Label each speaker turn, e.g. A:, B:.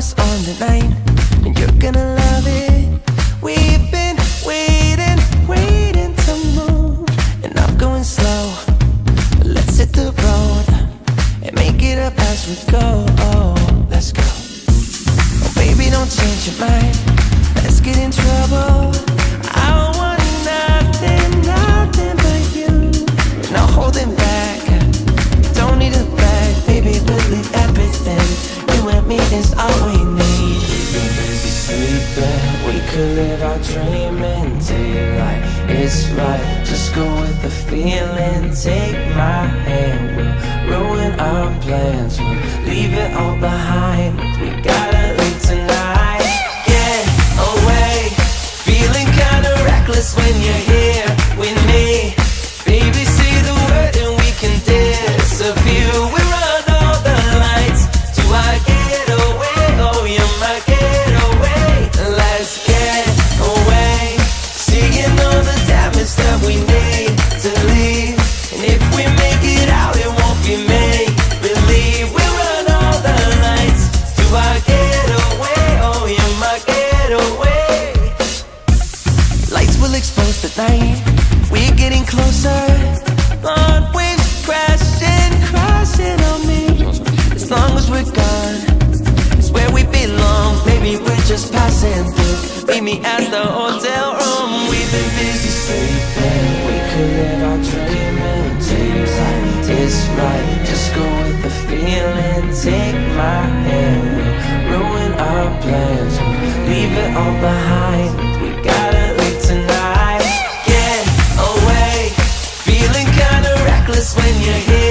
A: what's on tonight, and you're gonna love it. We've been waiting to move, and I'm going slow. Let's hit the road and make it up as we go. Oh, let's go. Oh, baby, don't change your mind. Let's get in trouble. I want nothing but you. No holding back. Don't need a bag, baby. We'll leave everything. You and me is all we need. We've been busy sleeping. We could live our dream in daylight. It's right. Just go with the feeling. Take my hand. We'll ruin our plans. We'll leave it all behind. We gotta leave tonight. Get away. Feeling kinda reckless when you're here with me. Baby, say the word and we can disappear. We run all the lights to our getaway. Oh, you're my getaway. Let's get away. Seeing all the damage that we need to leave. And if we make it out, it won't be make believe. We run all the lights to our getaway. Oh, you're my getaway. Lights will expose the night. We're getting closer. On waves crashing on me. As long as we're gone, it's where we belong. Maybe we're just passing through. Meet me at the hotel room. We've been busy sleeping. We could live our dream in daylight. It's right, just go with the feeling. Take my hand, we'll ruin our plans. We'll leave it all behind. We gotta leave tonight. Get away. Feeling kinda reckless when you're here